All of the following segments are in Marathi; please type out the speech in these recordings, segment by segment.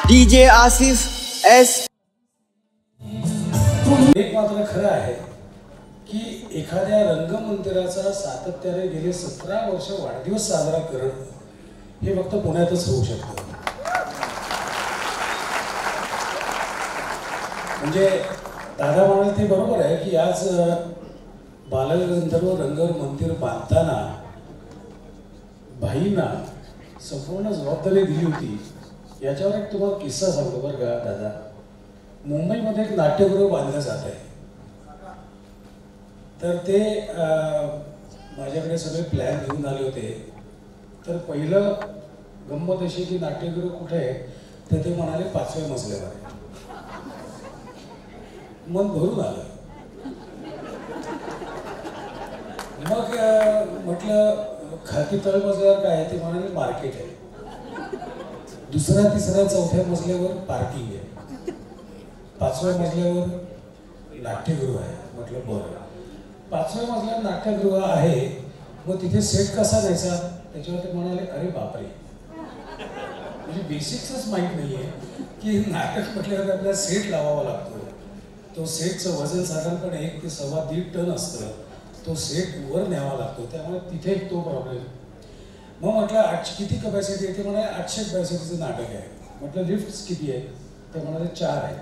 DJ Asif S. एक मात्र खरं आहे की एखाद्या रंगमंदिराचा सातत्याने गेले 17 वर्ष वाढदिवस साजरा करणं हे फक्त पुण्यातच होऊ शकतं. म्हणजे दादा म्हणाल ते बरोबर आहे की आज बालगंधर्व रंगमंदिर बांधताना भाईंना संपूर्ण जबाबदारी दिली होती. याच्यावर एक तुम्हाला किस्सा सांगतो बरं का दादा. मुंबईमध्ये एक नाट्यगृह बांधलं जात आहे. तर ते माझ्याकडे सगळे प्लॅन घेऊन आले होते. तर पहिलं गंमत अशी की नाट्यगृह कुठे आहे तर ते म्हणाले 5व्या मजल्यावर. मन भरून आलं. मग म्हटलं खालती तळमजल्यावर काय आहे ते म्हणाले मार्केट आहे. दुसऱ्या तिसऱ्या चौथ्या मजल्यावर पार्किंग आहे. 5व्या मजल्यावर नाट्यगृह आहे. म्हटलं बरं 5व्या मजल्यावर नाट्यगृह आहे मग तिथे सेट कसा द्यायचा त्याच्यावर ते म्हणाले अरे बापरे. म्हणजे बेसिक्सच माहीत नाही आहे की नाटक म्हटल्यावर आपल्याला सेट लावावा लागतो. तो सेटचं वजन साधारणपणे 1 ते 1.25 टन असतं. तो सेट वर न्यावा लागतो. त्यामुळे तिथे एक तो प्रॉब्लेम. मग म्हटलं 800 किती कपॅसिटी आहे ते म्हणाले 800 कपॅसिटीचं नाटक आहे. म्हटलं लिफ्ट्स किती आहे ते म्हणाले 4 आहे.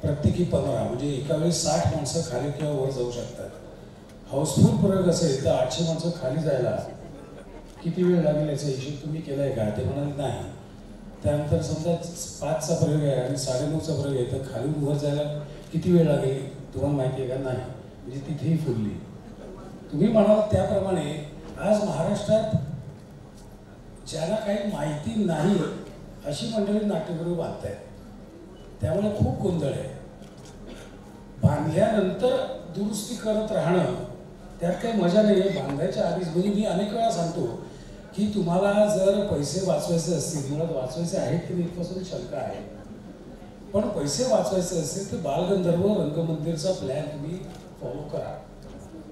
प्रत्येकी 15 म्हणजे एका वेळी 60 माणसं खाली किंवा वर जाऊ शकतात. हाऊसफुल प्रयोग असेल तर 800 माणसं खाली जायला किती वेळ लागेल याचा हिशोब तुम्ही केला आहे का ते म्हणाले नाही. त्यानंतर समजा 5चा प्रयोग आहे आणि 9:30चा प्रयोग आहे तर खाली वर जायला किती वेळ लागेल तुम्हाला माहिती आहे का नाही. म्हणजे तिथेही फुलली. तुम्ही म्हणाल त्याप्रमाणे आज महाराष्ट्रात ज्याला काही माहिती नाही अशी मंडळी नाट्यगृह बांधत आहेत. त्यामुळे खूप गोंधळ आहे. बांधल्यानंतर दुरुस्ती करत राहणं त्यात काही मजा नाही आहे. बांधायच्या आधीच म्हणजे मी अनेक वेळा सांगतो की तुम्हाला जर पैसे वाचवायचे असतील मुळात वाचवायचे आहेत की नाही इथपासून शंका आहे. पण पैसे वाचवायचे असतील तर बालगंधर्व रंगमंदिरचा प्लॅन तुम्ही फॉलो करा.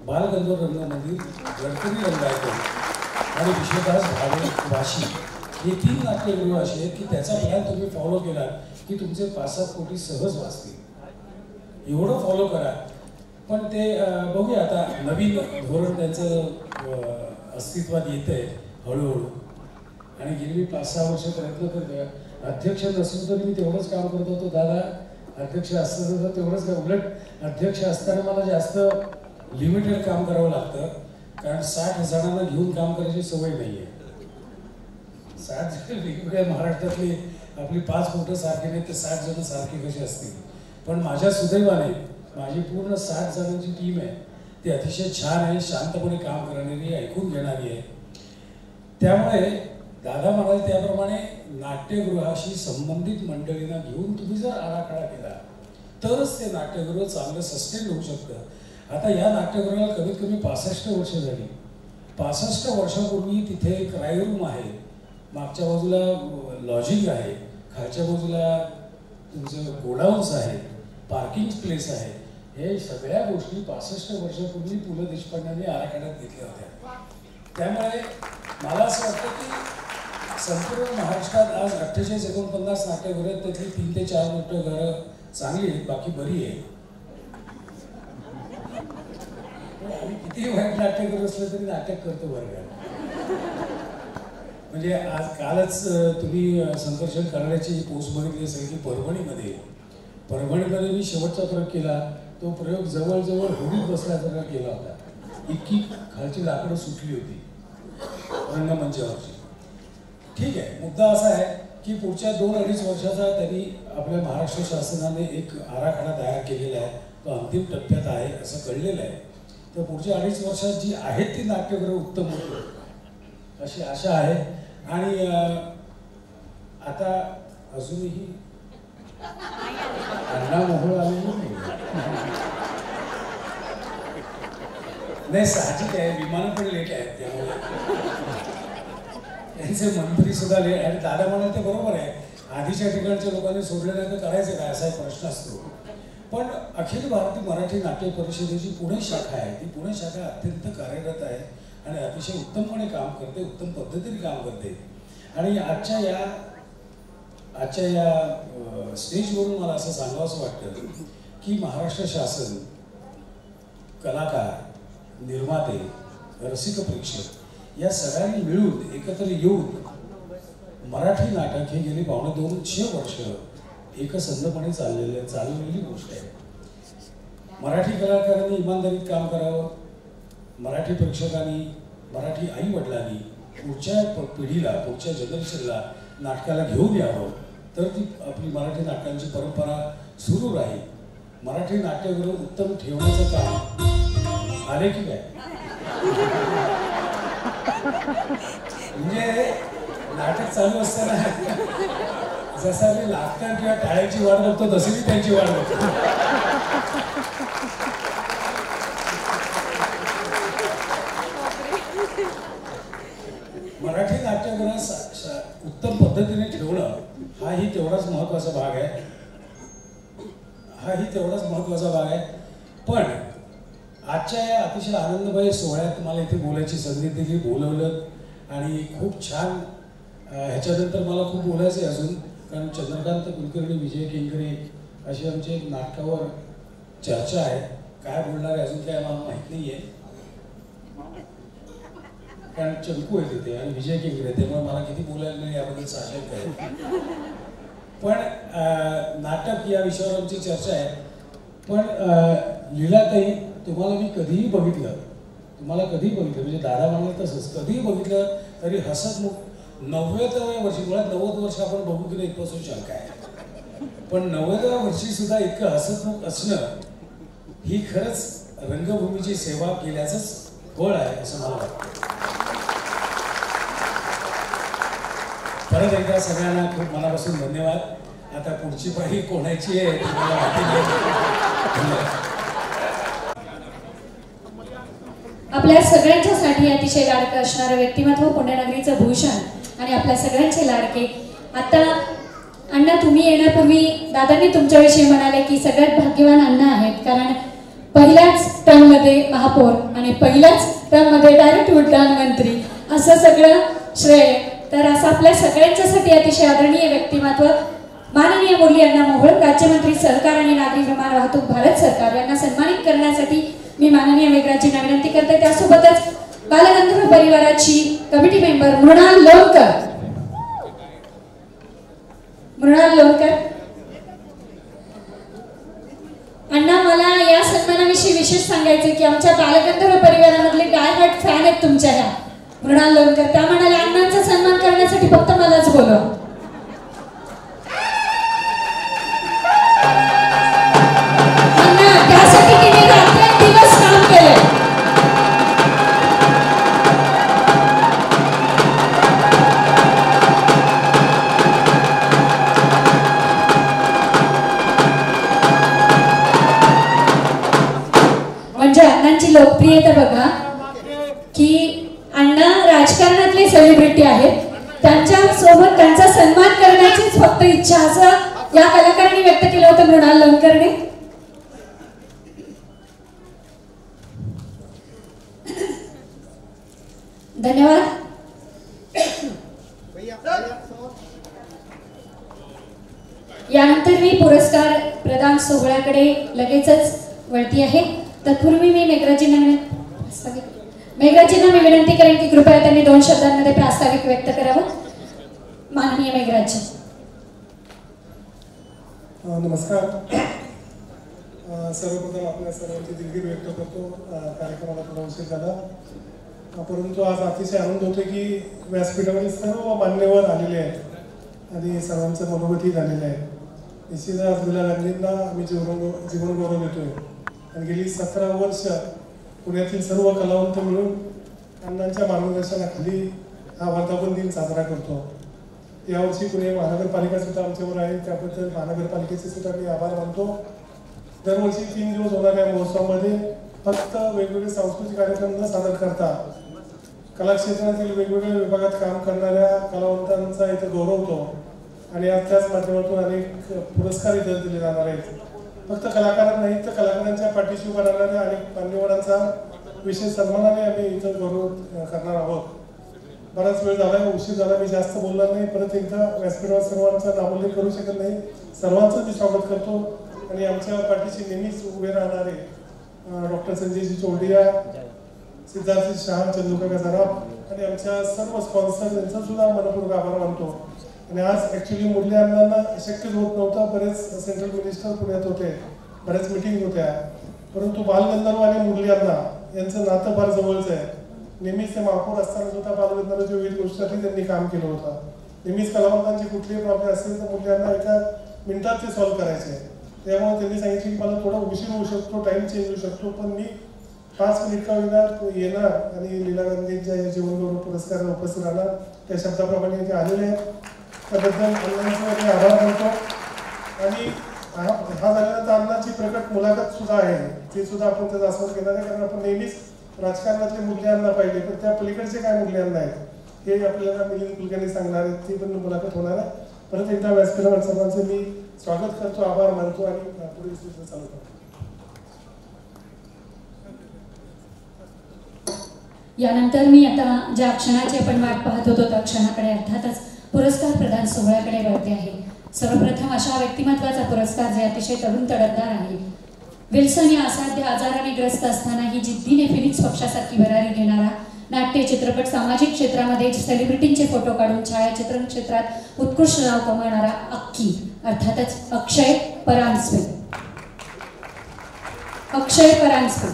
बालगंधर्व रंगमंदिर गडकरी रंगायत आणि विश्वदास वाशी हे 3 नाट्यगृह असे आहेत की त्याचा प्लॅन तुम्ही फॉलो केला की तुमचे 5-7 कोटी सहज वाचतील. एवढं फॉलो करा. पण ते बघूया आता नवीन धोरण त्यांचं अस्तित्वात येतं आहे हळूहळू. आणि गेली मी 5-6 वर्ष प्रयत्न करतोय. अध्यक्ष नसून तरी मी तेवढंच काम करत होतो दादा. अध्यक्ष असतं तर तेवढंच काय. उलट अध्यक्ष असताना मला जास्त लिमिटेड काम करावं लागतं कारण 60 जणांना घेऊन काम करायची सवय नाही आहे. 60 जण वेगवेगळ्या महाराष्ट्रातले आपली 5 बोटं सारखे नाही तर 60 जण सारखे कसे असतील. पण माझ्या सुदैवाने माझी पूर्ण 60 जणांची टीम आहे. ती अतिशय छान आहे. शांतपणे काम करणारी ऐकून घेणारी आहे. त्यामुळे दादा म्हणाले त्याप्रमाणे नाट्यगृहाशी संबंधित मंडळींना घेऊन तुम्ही जर आराखडा केला तरच ते नाट्यगृह चांगलं सस्टेन होऊ शकतं. आता या नाट्यगृहाला कमीत कमी 65 वर्ष झाली. 65 वर्षापूर्वी तिथे एक रायरूम आहे. मागच्या बाजूला लॉजिंग आहे. खालच्या बाजूला तुमचं गोडाऊन्स आहे. पार्किंग प्लेस आहे. हे सगळ्या गोष्टी 65 वर्षापूर्वी पु ल देशपांड्यांनी आराखड्यात घेतल्या होत्या. त्यामुळे मला असं वाटतं की संपूर्ण महाराष्ट्रात आज 48-49 नाट्यगृह आहेत. त्यातली 3 ते 4 नाट्यगृह चांगली आहेत. बाकी बरी आहे. आम्ही किती वाईट नाट्यगृह असलं तरी नाटक करतो बरं. म्हणजे आज कालच तुम्ही संकर्षण करण्याची पोस्ट बघितली असेल की परभणीमध्ये मी शेवटचा प्रयोग केला. तो प्रयोग जवळजवळ होडीत बसल्यासारखा केला होता. इतकी खालची लाकडं सुटली होती रंगमंचावरची. ठीक आहे. मुद्दा असा आहे की पुढच्या 2-2.5 वर्षाचा त्यांनी आपल्या महाराष्ट्र शासनाने एक आराखडा तयार केलेला आहे. तो अंतिम टप्प्यात आहे असं कळलेलं आहे. तर पुढच्या 2.5 वर्षात जी आहेत ती नाट्यगृह उत्तम होतं अशी आशा आहे. आणि आता अजूनही अण्णा मोहोळ आलेली नाही. साहजिक आहे. विमानं पण लेट आहेत. त्यामुळे त्यांचे मंत्री सुद्धा लेट. आणि दादा म्हणाले ते बरोबर आहे. आधीच्या ठिकाणच्या लोकांनी सोडलं नाही तर करायचं काय असा एक प्रश्न असतो. पण अखिल भारतीय मराठी नाट्य परिषदेची पुणे शाखा आहे. ती पुणे शाखा अत्यंत कार्यरत आहे आणि अतिशय उत्तमपणे काम करते. उत्तम पद्धतीने काम करते. आणि आजच्या या आजच्या या स्टेजवरून मला असं सांगावंसं वाटतं की महाराष्ट्र शासन, कलाकार, निर्माते, रसिक प्रेक्षक या सगळ्यांनी मिळून एकत्र येऊन मराठी नाटक हे गेली 250 वर्ष एकसंधपणे चालवलेली गोष्ट आहे. मराठी कलाकारांनी इमानदारीत काम करावं, मराठी प्रेक्षकांनी, मराठी आई वडिलांनी पुढच्या पिढीला, पुढच्या जनरेशनला नाटकाला घेऊन यावं, तर ती आपली मराठी नाटकांची परंपरा सुरू राहील. मराठी नाट्यगृह उत्तम ठेवण्याचं काम आले की काय? म्हणजे नाटक चालू असताना जसा मी लागतात किंवा टाळ्याची वाट बघतो तशी मी त्यांची वाट बघतो. मराठी नाट्यगृह उत्तम पद्धतीने ठेवणं हाही तेवढाच महत्त्वाचा भाग आहे. पण आजच्या या अतिशय आनंदमय सोहळ्यात मला इथे बोलायची संधी दिली, बोलवलं आणि खूप छान. ह्याच्यानंतर मला खूप बोलायचं आहे अजून, कारण चंद्रकांत कुलकर्णी, विजय केंकरे अशी आमची एक नाटकावर चर्चा आहे. काय बोलणार आहे अजून काय मला माहीत नाही आहे, कारण चंकू आहे तिथे आणि विजय केंकरे, त्यामुळे मला किती बोलायला नाही याबद्दल साशंक आहे. पण नाटक या विषयावर आमची चर्चा आहे. पण लीलाताई, तुम्हाला मी कधीही बघितलं म्हणजे दादा म्हणाल तसंच कधीही बघितलं तरी हसतमुख. 90व्या वर्षी, मुळात 90 वर्ष आपण बघू की नाही इथपासून शंका आहे, पण 90व्या वर्षी सुद्धा इतकं हसतमुख असणं ही खरंच रंगभूमीची सेवा केल्याचंच फळ आहे असं मला वाटतं. परत एकदा सगळ्यांना खूप मनापासून धन्यवाद. आता पुढची पाळी कोणाची आहे तुम्हाला माहिती नाही. आपल्या सगळ्यांच्यासाठी अतिशय लाडकं असणारं व्यक्तिमत्व, पुण्यनगरीचं भूषण आणि आपल्या सगळ्यांचे लाडके. आता अण्णा, तुम्ही येण्यापूर्वी दादांनी तुमच्याविषयी म्हणाले की सगळ्यात भाग्यवान अण्णा आहेत, कारण पहिल्याच टर्ममध्ये महापौर आणि पहिल्याच टर्ममध्ये डायरेक्ट उड्डाण मंत्री, असं सगळं श्रेय. तर असं आपल्या सगळ्यांच्यासाठी अतिशय आदरणीय व्यक्तिमत्व माननीय मुरली अण्णा मोहोळ, राज्यमंत्री सहकार आणि नागरी विमान वाहतूक, भारत सरकार, यांना सन्मानित करण्यासाठी मी माननीय मेघराजींना विनंती करते. त्यासोबतच बालगंधर्व परिवाराची कमिटी मेंबर मृणाल लोणकर. अण्णा, मला या सन्मानाविषयी विशेष सांगायचे की आमच्या बालगंधर्व परिवारामधले डायहार्ट फॅन आहेत तुमच्या ह्या मृणाल लोणकर. त्या म्हणाल्या अण्णांचा सन्मान करण्यासाठी फक्त मलाच बोलवा. त्यासाठी तिने रात्रंदिवस काम केले. म्हणजे अण्णांची लोकप्रियता बघा की अण्णा राजकारणातले सेलिब्रिटी आहेत, त्यांच्या सोबत त्यांचा सन्मान करण्याचीच फक्त इच्छा, असं या कलाकारांनी व्यक्त केलं होतं मृणाल लोणकरने. धन्यवाद. यानंतर मी पुरस्कार प्रदान सोहळ्याकडे लगेचच वळती आहे. तत्पूर्वी मी मेघराजींना मी विनंती करेन की कृपया त्यांनी 2 शब्दांमध्ये प्रास्ताविक व्यक्त करावं. माननीय मेघराज. नमस्कार. सर्वप्रथम आपल्या सर्वांची दिलगिरी व्यक्त करतो. कार्यक्रमाला थोडा उशीर झाला, परंतु आज अतिशय आनंद होतो की व्यासपीठावरील सर्व मान्यवर आलेले आहेत आणि सर्वांचं मनोगतही झालेलं आहे. निश्चितच आज लीला गांधींना आम्ही जीवनगौरव देतोय आणि गेली 17 वर्ष पुण्यातील सर्व कलावंत मिळून अण्णांच्या मार्गदर्शनाखाली हा वर्धापन दिन साजरा करतो. यावर्षी पुणे महानगरपालिका सुद्धा आमच्यावर आहे, त्याबद्दल महानगरपालिकेचे सुद्धा मी आभार मानतो. दरवर्षी 3 दिवस होणाऱ्या महोत्सवामध्ये फक्त वेगवेगळे सांस्कृतिक कार्यक्रम न सादर करता कला क्षेत्रातील वेगवेगळ्या विभागात काम करणाऱ्या कलावंतांचा इथे गौरव होतो आणि आज त्याच माध्यमातून अनेक पुरस्कार इथे दिले जाणार आहेत. फक्त कलाकार नाहीत तर कलाकारांच्या पाठीशी उभा राहणाऱ्या अनेक मान्यवरांचा विशेष सन्मानाने आम्ही इथं गौरव करणार आहोत. बराच वेळ झाला, उशीर झाला, मी जास्त बोलणार नाही. परत एकदा व्यासपीठावर सर्वांचा नामोल्लेख करू शकत नाही. सर्वांचं मी स्वागत करतो आणि आमच्या पाठीशी नेहमीच उभे राहणारे डॉक्टर संजयजी चौडिया, सिद्धार्थजी शहा, चंदुकाका जराफ आणि आमच्या सर्व स्पॉन्सर यांचा सुद्धा मनपूर्वक आभार मानतो. आणि आज ॲक्च्युली मुरली अण्णांना शक्यच होत नव्हतं. बरेच सेंट्रल मिनिस्टर पुण्यात होते, बऱ्याच मिटिंग होत्या, परंतु बालगंधर्व आणि मुरली अण्णा यांचं नातं फार जवळचं आहे. नेहमीच ते महापौर असताना सुद्धा बालगंधर्वच्या विविध गोष्टीसाठी त्यांनी काम केलं होतं. नेहमीच कलावंतांचे कुठलेही प्रॉब्लेम असतील तर मुरली अण्णा एका मिनिटात ते सॉल्व्ह करायचे. त्यामुळे त्यांनी सांगितले की मला थोडा उशीर होऊ शकतो, टाईम चेंज होऊ शकतो, पण मी 5 मिनिट का होईना येणार आणि लीला गांधींच्या या जीवनगौरव पुरस्काराला उपस्थित राहणार. त्या शब्दाप्रमाणे ते आलेले आहेत. त्याबद्दल अण्णांचे मी आभार मानतो. आणि हा झाल्यानंतर अण्णांची प्रकट मुलाखत सुद्धा आहे, ते सुद्धा आपण त्याचा आस्वाद घेणार आहे. कारण आपण नेहमीच राजकारणातले मूल्य अण्णा पाहिले, पण त्या पलीकडचे काय मूल्य अण्णा आहेत हे आपल्याला मिलिंद कुलकर्णी सांगणार आहेत. ती पण मुलाखत होणार आहे. परत एकदा व्यासपीठावर सर्वांचं मी स्वागत करतो, आभार मानतो आणि पुढील सूचना चालू करतो. यानंतर मी आता ज्या क्षणाची आपण वाट पाहत होतो त्या क्षणाकडे अर्थातच पुरस्कार प्रदान सोहळ्याकडे वळते आहे. सर्वप्रथम अशा व्यक्तिमत्वाचा पुरस्कार जे अतिशय तरुण तडफदार आहे. विल्सन या असाध्य आजाराने ग्रस्त असतानाही जिद्दीने फिनिक्स पक्षासारखी भरारी घेणारा, नाट्य, चित्रपट, सामाजिक क्षेत्रामध्ये सेलिब्रिटींचे फोटो काढून छायाचित्रण क्षेत्रात उत्कृष्ट नाव कमावणारा अक्की अर्थातच अक्षय परांजपे. अक्षय परांजपे.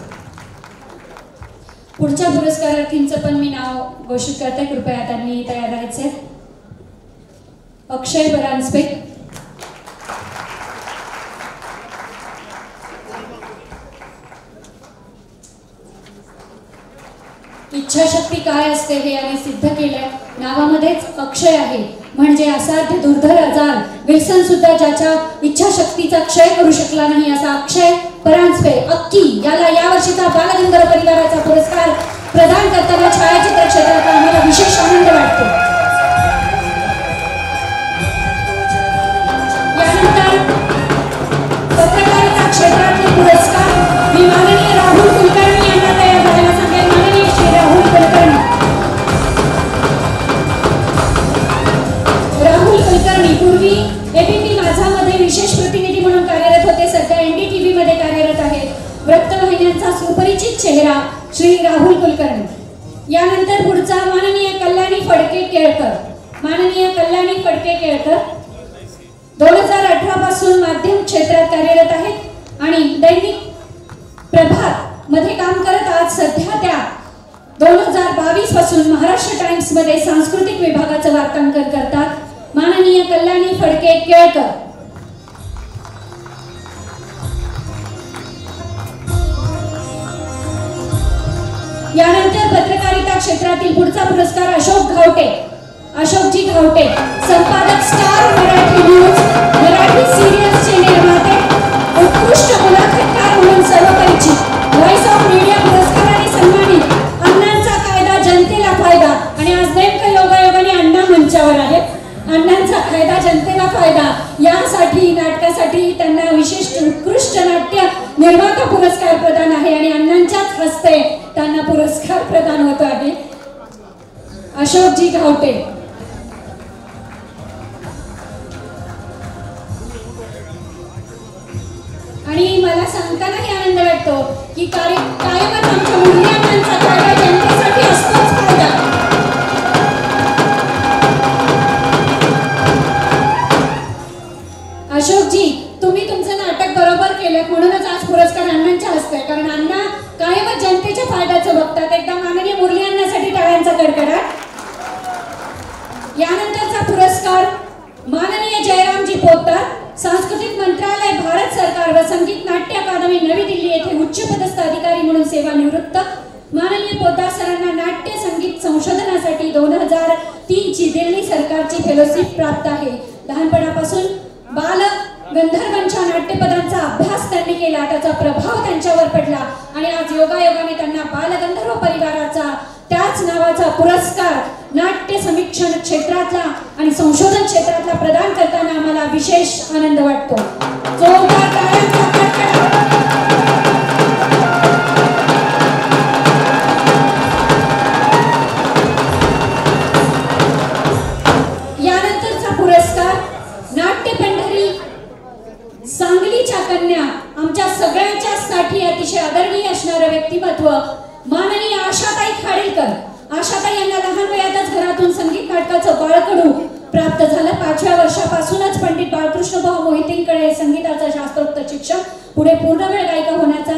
पुढच्या पुरस्कारार्थींचं पण मी नाव घोषित करते, कृपया त्यांनी तयार राहायचे. अक्षय परांजपे. इच्छाशक्ती काय असते हे याने सिद्ध केलंय. नावामध्येच अक्षय आहे, म्हणजे असाध्य दुर्धर आजार विल्सन सुद्धा ज्याच्या इच्छाशक्तीचा क्षय करू शकला नाही असा अक्षय परांजपे अक्की याला यावर्षीचा बालगंधर्व परिवाराचा पुरस्कार प्रदान करताना छायाचित्र क्षेत्रात आम्हाला विशेष आनंद वाटतो. यानंतर पत्रकारिता क्षेत्रातील पुरस्कार मी माननीय राहुल कुलकर्णी यांना तयार झालेला सांगेल. माननीय श्री राहुल कुलकर्णी. राहुल कुलकर्णी पूर्वी एबीपी माझामध्ये विशेष प्रतिनिधी म्हणून कार्यरत होते, सध्या एनडीटीव्ही मध्ये कार्यरत आहेत. वृत्तवाहिन्यांचा सुपरिचित चेहरा श्री राहुल कुलकर्णी. यानंतर पुढचा माननीय कल्याणी फडके केळकर. माननीय कल्याणी फडके केळकर 2018 पासून माध्यम क्षेत्रात कार्यरत आहेत आणि दैनिक प्रभात मध्ये काम करत आज सध्या त्या 2022 पासून महाराष्ट्र टाइम्स मध्ये सांस्कृतिक विभागाचं वार्तांकन करतात. माननीय कल्याणी फडके केळकर. यानंतर पत्रकारिता क्षेत्रातील पुढचा पुरस्कार अशोक घावटे. अशोकजी घावटे संपादक, स्टार मराठी न्यूज, मराठी सिरियल्सचे निर्माते, उत्कृष्ट मुलाखतकार म्हणून सर्वपरिचित, व्हॉइस ऑफ मीडिया पुरस्काराने सन्मानित. अण्णांचा कायदा जनतेला फायदा आणि आज नेमकं योगायोगाने अण्णा मंचावर आहेत. अण्णांचा कायदा जनतेला फायदा यासाठी नाटकासाठी त्यांना विशिष्ट उत्कृष्ट नाट्य निर्माता पुरस्कार प्रदान आहे आणि अण्णांच्याच हस्ते त्यांना पुरस्कार प्रदान होत आहे. अशोकजी घावटे. आणि मला सांगतानाही आनंद वाटतो की कायमच आमच्या मूल्यांचा कायदा जनतेसाठी असतोच फायदा. अशोकजी, तुम्ही तुमचं नाटक बरोबर केलं म्हणूनच आज पुरस्कार अण्णांच्या हस्ते, कारण अण्णा कायमच जनतेच्या फायद्याचं बघतात. एकदा माननीय मुरली अण्णांसाठी टाळ्यांचा कडकडाट. यानंतरचा पुरस्कार माननीय जयरामजी पोतदार, सांस्कृतिक मंत्रालय, भारत सरकार व संगीत नाट्य अकादमी नवी दिल्ली येथे उच्च पदस्थ अधिकारी म्हणून सेवानिवृत्त. माननीय पोतदार सरांना नाट्य संगीत संशोधनासाठी 2003 ची दिल्ली सरकारची फेलोशिप प्राप्त आहे. लहानपणापासून बाल गंधर्वांच्या नाट्यपदांचा अभ्यास त्यांनी केला, त्याचा प्रभाव त्यांच्यावर पडला आणि आज योगायोगाने त्यांना बालगंधर्व परिवाराचा त्याच नावाचा पुरस्कार नाट्य समीक्षण क्षेत्रातला आणि संशोधन क्षेत्रातला प्रदान करताना आम्हाला विशेष आनंद वाटतो. जोरदार टाळ्यांचा कडकडाट. सांगीतिक नाटकाचं बाळकडू प्राप्त झालं. 5व्या वर्षापासूनच पंडित बाळकृष्ण भाऊ मोहितेंकडे संगीताचं शास्त्रोक्त शिक्षण, पुढे पूर्णवेळ गायिका होण्याचा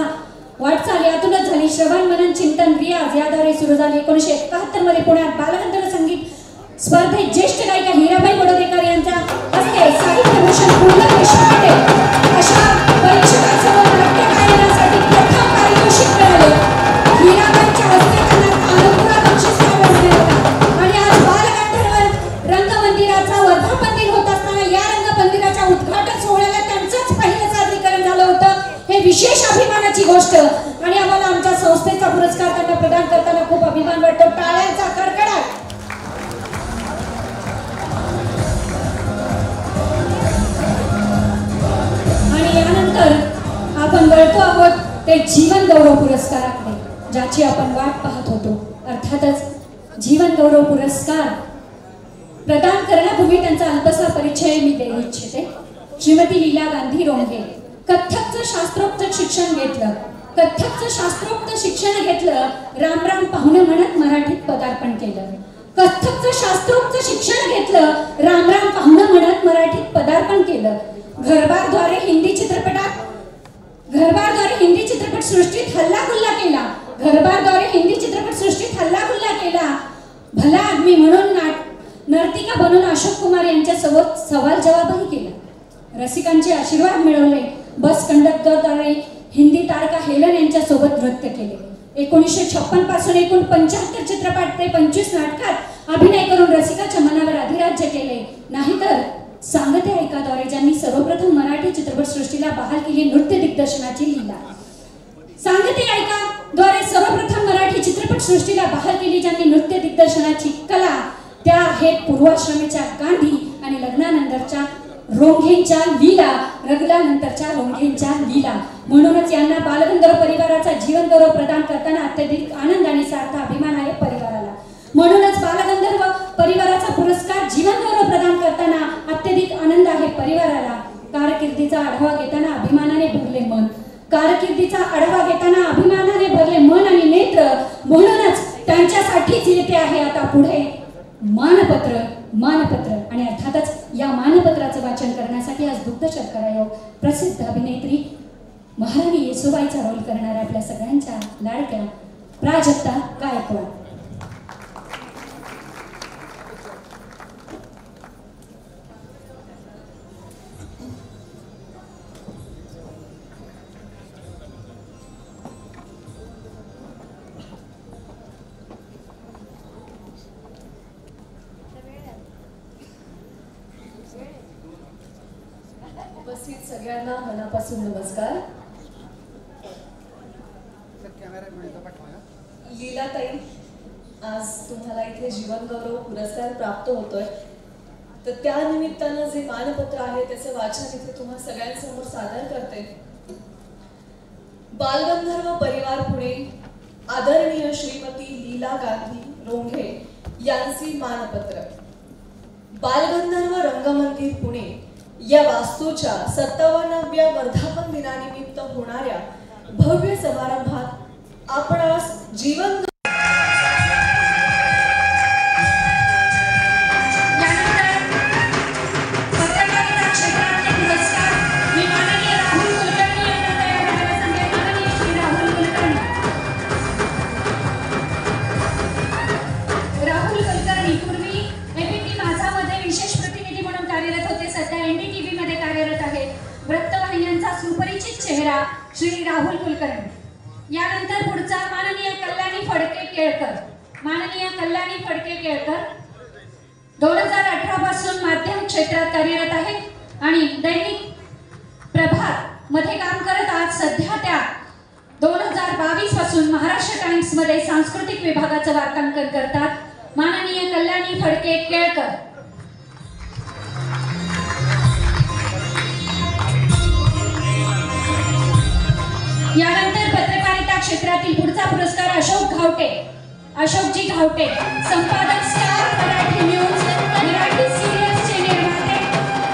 वाटचाल यातूनच झाली. श्रवण, मनन, चिंतन, रियाज याद्वारे सुरू झाली. 1971 मध्ये पुण्यात बालगंधर्व संगीत स्पर्धेत ज्येष्ठ गायिका हिराबाई बडोदेकर यांच्या हस्ते साहित्यभूषण पूर्ण देशपांडे अशा परीक्षकांसमोर नाट्य गायनासाठी प्रथम पारितोषिक मिळाले. हिराबाईंच्या हस्ते त्यांना अनुग्रह बक्षीस मिळाले होता. आणि आज बालगंधर्व रंगमंदिराचा वर्धापन दिन होत असताना या रंगमंदिराच्या उद्घाटन सोहळ्याला त्यांचंच पहिलं सादरीकरण झालं होतं. हे विशेष अभिमानाची गोष्ट आणि आम्हाला आमच्या संस्थेचा पुरस्कार त्यांना प्रदान करताना खूप अभिमान वाटतो. टाळ्यांचा कडकडाट. आणि यानंतर आपण वळतो आहोत ते जीवन गौरव पुरस्काराकडे, ज्याची आपण वाट पाहत होतो. अर्थातच जीवन गौरव पुरस्कार प्रदान करण्यापूर्वी त्यांचा अल्पसा परिचय मी देऊ इच्छिते. श्रीमती लीला गांधी रोंगे कथ्थकचं शास्त्रोक्त शिक्षण घेतलं. कथ्थकचं शास्त्रोक्त शिक्षण घेतलं. रामराम पाहुणे म्हणत मराठीत पदार्पण केलं. कथ्थकचं शास्त्रोक्त शिक्षण घेतलं. रामराम पाहुणे म्हणत मराठीत पदार्पण केलं. घरबारद्वारे हिंदी चित्रपट सृष्टीत हल्लागुल्ला केला. घरबारद्वारे हिंदी चित्रपट सृष्टीत हल्लागुल्ला केला. भला आदमी म्हणून नर्तिका बनून अशोक कुमार यांच्या सोबत सवाल जवाबही केला. रसिकांचे आशीर्वाद मिळवले. बस कंडक्टरद्वारे हिंदी तारका हेलन यांच्या सोबत नृत्य केले. 1956 पासून एकूण 75 चित्रपट ते 25 नाटकात अभिनय करून रसिकाच्या मनावर अधिराज्य केले. नाहीतर सांगते ऐकाद्वारे ज्यांनी सर्वप्रथम मराठी चित्रपटसृष्टीला बहाल केली नृत्य दिग्दर्शनाची लीला. सांगते ऐकाद्वारे सर्वप्रथम मराठी चित्रपटसृष्टीला बहाल केली ज्यांनी नृत्य दिग्दर्शनाची कला, त्या आहेत पूर्वाश्रमीच्या गांधी आणि लग्नानंतरच्या रोंघेंच्या लीला. लग्नानंतरच्या रोंघेंच्या लीला. म्हणूनच यांना बालगंधर्व परिवाराचा जीवन गौरव प्रदान करताना अत्यधिक आनंद आणि सार्थ अभिमान आहे परिवाराला. म्हणूनच बालगंधर्व परिवाराचा पुरस्कार जीवन गौरव प्रदान करताना अत्यधिक आनंद आहे परिवाराला. कारकिर्दीचा आढावा घेताना अभिमानाने भरले मन. कारकिर्दीचा आढावा घेताना अभिमानाने भरले मन आणि नेत्र. म्हणूनच त्यांच्यासाठीच येते आहे आता पुढे मानपत्र. आणि अर्थातच या मानपत्राचं वाचन करण्यासाठी आज दुग्ध शर्करा योग प्रसिद्ध अभिनेत्री महाराणी येसुबाईचा रोल करणाऱ्या आपल्या सगळ्यांच्या लाडक्या प्राजक्ता गायकवाड. उपस्थित सगळ्यांना मनापासून नमस्कार. लीलाताई, आज तुम्हाला इथे जीवन गौरव पुरस्कार प्राप्त होतोय, तर त्या निमित्तानं जे मानपत्र आहे त्याचं वाचन इथे तुम्हा सगळ्यांसमोर सादर करते. बालगंधर्व परिवार पुणे आदरणीय श्रीमती लीला गांधी रोंघे यांचे मानपत्र. बालगंधर्व रंगमंदिर पुणे या वास्तूच्या 57व्या वर्धापन दिनानिमित्त होणाऱ्या भव्य समारंभात आपणास जीवन श्री राहुल कुलकर्णी. यानंतर पुढचा माननीय कल्याणी फडके केळकर. माननीय कल्याणी फडके केळकर 2018 पासून माध्यम क्षेत्रात कार्यरत आहेत आणि दैनिक प्रभात मध्ये काम करत आज सध्या त्या 2022 पासून महाराष्ट्र टाइम्स मध्ये सांस्कृतिक विभागाचं वार्तांकन करतात. माननीय कल्याणी फडके केळकर. यानंतर पत्रकारिता क्षेत्रातील पुढचा पुरस्कार अशोकजी घावटे, संपादक स्टार मराठी न्यूज, मराठी सिरियल्सचे निर्माते,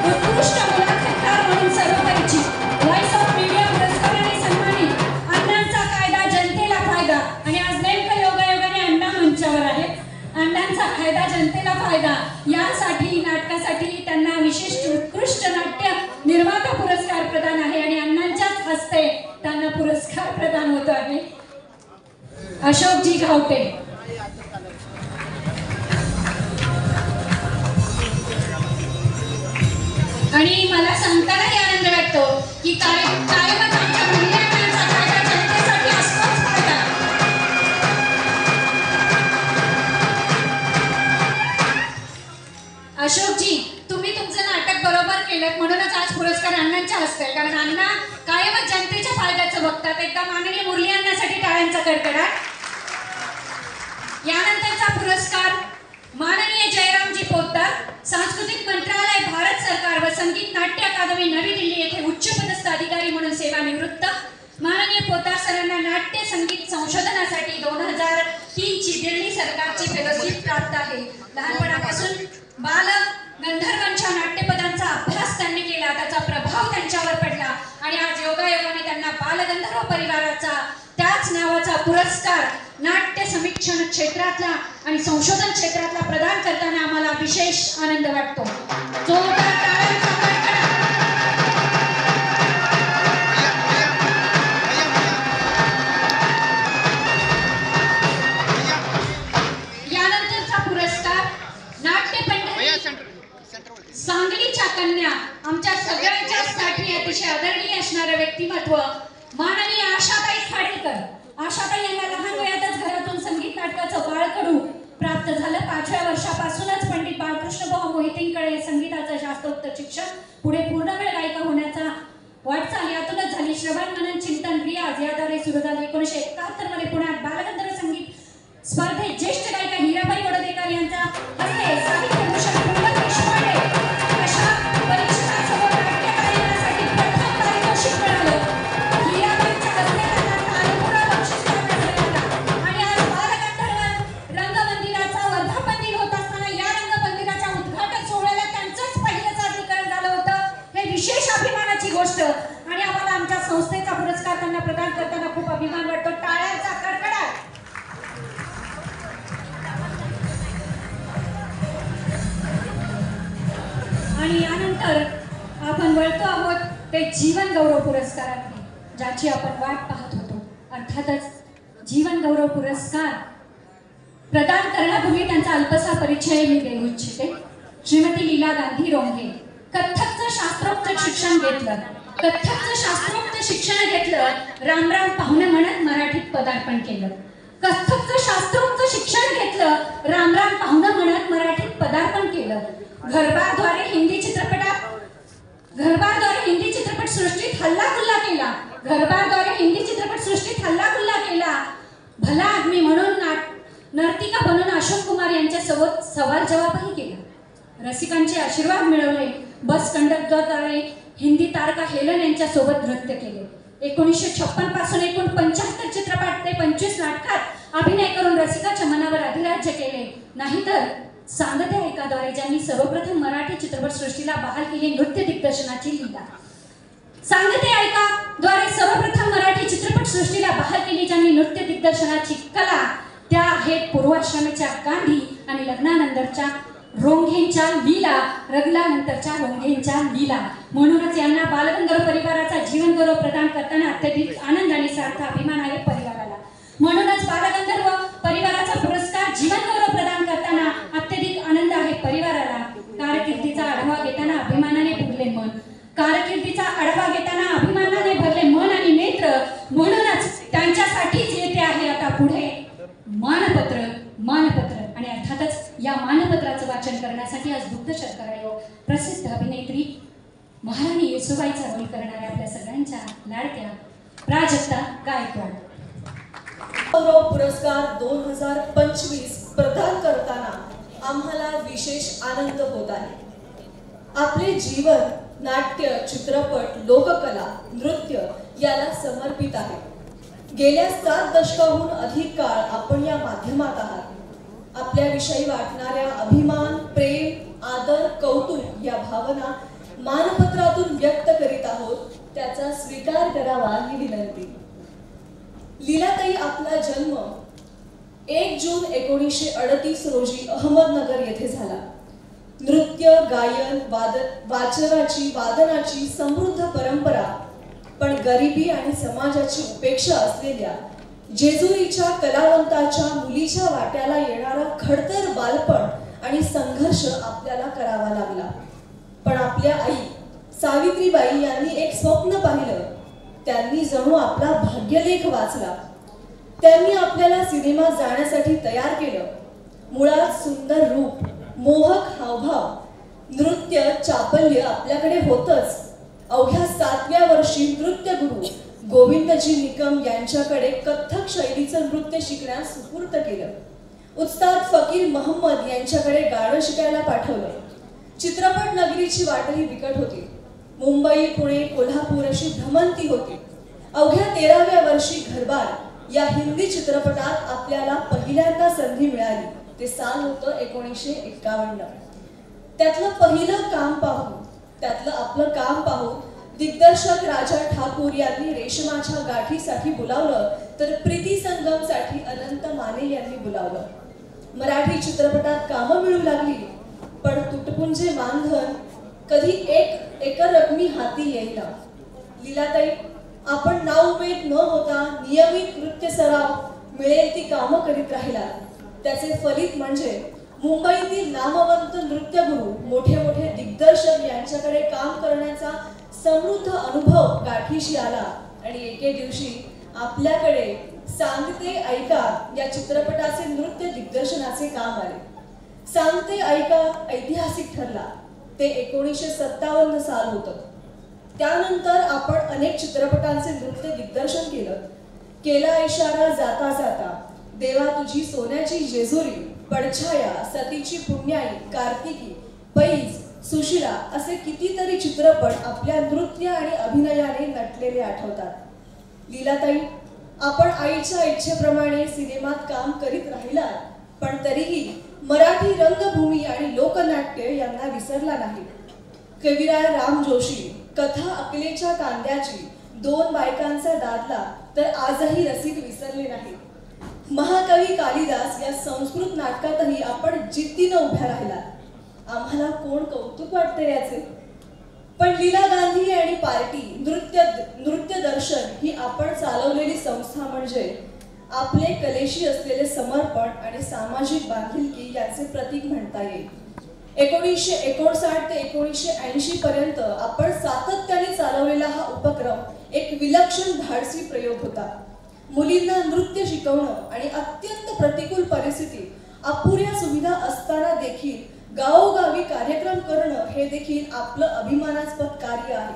उत्कृष्ट मुलाखतकार म्हणून सर्वपरिचित, व्हॉइस ऑफ मीडिया पुरस्काराने सन्मानित, अण्णांचा कायदा जनतेला फायदा. आणि आज नेमकं योगायोगाने अण्णा मंचावर आहे. अण्णांचा कायदा जनतेला फायदा फायदा यासाठी नाटकासाठी त्यांना विशिष्ट उत्कृष्ट नाट्य निर्माता पुरस्कार प्रदान आहे आणि अण्णांच्याच हस्ते त्यांना पुरस्कार प्रदान होतो आहे. अशोकजी घावटे. आणि मला सांगतानाही आनंद वाटतो की कायमच आमच्या मूल्यांचा फायदा जनतेसाठी असतोच फायदा. अशोकजी, तुम्ही तुमचं नाटक बरोबर केलं म्हणूनच आज पुरस्कार अण्णांच्या हस्ते, कारण अण्णा कायमच जनतेच्या फायद्याचं बघतात. एकदा माननीय मुरली अण्णांसाठी टाळ्यांचा कडकडाट. यानंतरचा पुरस्कार माननीय जयरामजी पोतदार, सांस्कृतिक मंत्रालय, भारत सरकार व संगीत नाट्य अकादमी नवी दिल्ली येथे उच्चपदस्थ अधिकारी म्हणून सेवानिवृत्त. माननीय पोतदार सरांना नाट्य संगीत संशोधनासाठी 2003 ची दिल्ली सरकारची फेलोशिप प्राप्त आहे. लहानपणापासून बाल गंधर्वांच्या नाट्यपदांचा अभ्यास त्यांनी केला, त्याचा प्रभाव त्यांच्यावर पडला आणि आज योगायोगाने त्यांना बालगंधर्व परिवाराचा त्याच नावाचा पुरस्कार नाट्य समीक्षण क्षेत्रातला आणि संशोधन क्षेत्रातला प्रदान करताना आम्हाला विशेष आनंद वाटतो. जोरदार टाळ्यांचा कडकडाट. यानंतरचा पुरस्कार नाट्य पंडित सांगलीच्या कन्या, आमच्या सगळ्यांच्यासाठी अतिशय आदरणीय असणारं व्यक्तिमत्व माननीय आशाताई खाडेकर. आशाताई यांना लहान वयातच घरातून संगीत नाटकाचं बाळकडू प्राप्त झालं. 5व्या वर्षापासूनच पंडित बाळकृष्ण भाऊ मोहितेंकडे संगीताचं शास्त्रोक्त शिक्षण, पुढे पूर्णवेळ गायिका होण्याचा वाटचाल यातूनच झाली. श्रवण मनन चिंतन रियाज याद्वारे सुरू झाली. 1971 मध्ये पुण्यात बालगंधर्व संगीत स्पर्धेत ज्येष्ठ गायिका हिराबाई वडोदेकर यांच्या हस्ते साहित्य भूषण पुरंदर देशपांडे अशा परीक्षकांसमोर नाट्य गायनासाठी प्रथम पारितोषिक मिळालं. हिराबाईंच्या हस्ते त्यांना तालपुरा बक्षीस देण्यात आलं. आणि आज बालगंधर्व रंगमंदिराचा वर्धापन दिन होत असताना या रंगमंदिराच्या उद्घाटन सोहळ्याला त्यांचंच पहिलं सादरीकरण झालं होतं. हे विशेष अभिमानाची गोष्ट आणि आम्हाला आमच्या संस्थेचा पुरस्कार त्यांना प्रदान करताना खूप अभिमान वाटतो. टाळ्यांचा कडकडाट. आणि यानंतर आपण वळतो आहोत ते जीवन गौरव पुरस्काराकडे, ज्याची आपण वाट पाहत होतो. अर्थातच जीवन गौरव पुरस्कार प्रदान करण्यापूर्वी त्यांचा अल्पसा परिचय मी देऊ इच्छिते. श्रीमती लीला गांधी रोंगे कथ्थकचं शास्त्रोक्त शिक्षण घेतलं. कथ्थकचं शास्त्रोक्त शिक्षण घेतलं. रामराम पाहुणे म्हणत मराठीत पदार्पण केलं. कथ्थकचं शास्त्रोक्त शिक्षण घेतलं. रामराम पाहुणे म्हणत मराठीत पदार्पण केलं. घरबारद्वारे हिंदी चित्रपट सृष्टीत हल्लागुल्ला केला. घरबारद्वारे हिंदी चित्रपट सृष्टीत हल्लागुल्ला केला. भला आदमी म्हणून नर्तिका बनून अशोक कुमार यांच्या सोबत सवाल जवाबही केला. रसिकांचे आशीर्वाद मिळवले. बस कंडक्टरद्वारे हिंदी तारका हेलन यांच्या सोबत नृत्य केले. 1956 पासून एकूण 75 चित्रपट ते 25 नाटकात अभिनय करून रसिकाच्या मनावर अधिराज्य केले. नाहीतर सांगते ऐकाद्वारे ज्यांनी सर्वप्रथम मराठी चित्रपट सृष्टीला बहाल केली नृत्य दिग्दर्शनाची लीला. सांगते ऐका द्वारे सर्वप्रथम मराठी चित्रपट सृष्टीला बहाल केली ज्यांनी नृत्य दिग्दर्शनाची कला, त्या आहेत पूर्वाश्रमीच्या गांधी आणि लग्नानंतरच्या रोंघेंच्या लीला. लग्नानंतरच्या रोंघेंच्या लीला. म्हणूनच यांना बालगंधर्व परिवाराचा जीवन गौरव प्रदान करताना अत्यधिक आनंद आणि सार्थ अभिमान आहे परिवाराला. म्हणूनच बालगंधर्व परिवाराचा पुरस्कार जीवन गौरव प्रदान करताना अत्यधिक आनंद आहे परिवाराला. कारकिर्दीचा आढावा घेताना अभिमानाने भरले मन. कारकिर्दीचा आढावा घेताना अभिमानाने भरले मन आणि नेत्र. म्हणूनच त्यांच्यासाठीच येते आहे आता पुढे मानपत्र. आणि अर्थातच या मानपत्राचं वाचन करण्यासाठी आज दुग्ध शर्करा प्रसिद्ध अभिनेत्री महाराणी येसुबाईचा रोल करणाऱ्या आपल्या सगळ्यांच्या लाडक्या प्राजक्ता गायकवाड. गौरव पुरस्कार 2025 प्रदान करताना आम्हाला विशेष आनंद होत आहे. आपले जीवन नाट्य, चित्रपट, लोककला, नृत्य याला समर्पित आहे. गेल्या 7 दशकाहून अधिक काळ आपण या माध्यमात आहात. आपल्याविषयी वाटणाऱ्या अभिमान, प्रेम, आदर, कौतुक या भावना मानपत्रातून व्यक्त करीत आहोत. त्याचा स्वीकार करावा ही विनंती. लीलाताई, आपला जन्म 1 जून 1938 रोजी अहमदनगर येथे झाला. नृत्य, गायन, वादनाची समृद्ध परंपरा, पण गरिबी आणि समाजाची उपेक्षा असलेल्या जेजुरीच्या कलावंताच्या मुलीच्या वाट्याला येणारा खडतर बालपण आणि संघर्ष आपल्याला करावा लागला. पण आपल्या आई सावित्रीबाई यांनी एक स्वप्न पाहिलं. त्यांनी जणू आपला भाग्यलेख वाचला. त्यांनी आपल्याला सिनेमात जाण्यासाठी तयार केलं. मुळात सुंदर रूप, मोहक हावभाव, नृत्य, चापल्य आपल्याकडे होतच. अवघ्या 7व्या वर्षी नृत्यगुरु गोविंदजी निकम यांच्याकडे कथ्थक शैलीचं नृत्य शिकण्यास सुपूर्द केलं. उस्ताद फकीर महम्मद यांच्याकडे गाणं शिकायला पाठवलं. चित्रपट नगरीची वाटही बिकट होती. मुंबई, पुणे, कोल्हापूर अशी भ्रमंती होती. अवघ्या 13व्या वर्षी घरबार या हिंदी चित्रपटात आपल्याला पहिल्यांदा संधी मिळाली. ते साल होतं 1951. त्यातलं आपलं काम पाहून दिग्दर्शक राजा ठाकूर यांनी रेशमाच्या गाठीसाठी बोलावलं, तर प्रीती संगमसाठी अनंत माने यांनी बोलावलं. मराठी चित्रपटात कामं मिळू लागली, पण तुटपुंजे मानधन कधी एकर रकमी हाती येईना. लीलाताई, आपण नाउमेद न होता नियमित नृत्य सराव मिळेल ती कामं करीत राहिला. त्याचे फलित म्हणजे मुंबईतील नामवंत नृत्यगुरु, मोठे मोठे दिग्दर्शक यांच्याकडे काम करण्याचा समृद्ध अनुभव गाठीशी आला आणि एके दिवशी आपल्याकडे सांगते ऐका या चित्रपटाचे नृत्य दिग्दर्शनाचे काम आले. सांगते ऐका ऐतिहासिक ठरला. ते 1957 साल होतं. त्यानंतर आपण अनेक चित्रपटांचे नृत्य दिग्दर्शन केला इशारा, जाता जाता, देवा तुझी सोन्याची जेजुरी, पडछाया, सतीची पुण्याई, कार्तिकी, पैज, सुशिला असे कितीतरी चित्रपट आपल्या नृत्य आणि अभिनयाने नटलेले आठवतात. लीलाताई, आपण आईच्या इच्छेप्रमाणे सिनेमात काम करीत राहिलात, पण तरीही मराठी रंगभूमी आणि लोकनाट्य यांना विसरला नाही. कविराय राम जोशी, कथा अकलेच्या कांद्याची, 2 बायकांचा दादला तर आजही रसिक विसरले नाही. महाकवी कालिदास या संस्कृत नाटकातही आपण जिद्दीनं उभ्या राहिला. आम्हाला कोण कौतुक वाटते याचे. पण लीला गांधी आणि पार्टी नृत्य दर्शन ही आपण चालवलेली संस्था म्हणजे आपले कलेशी असलेले समर्पण आणि सामाजिक बांधिलकी याचे प्रतीक म्हणता येईल. 1959 ते 1980 पर्यंत आपण सातत्याने चालवलेला हा उपक्रम एक विलक्षण धाडसी प्रयोग होता. मुलींना नृत्य शिकवणं आणि अत्यंत प्रतिकूल परिस्थितीत अपुऱ्या सुविधा असताना देखील गावोगावी कार्यक्रम करणं हे देखील आपलं अभिमानास्पद कार्य आहे.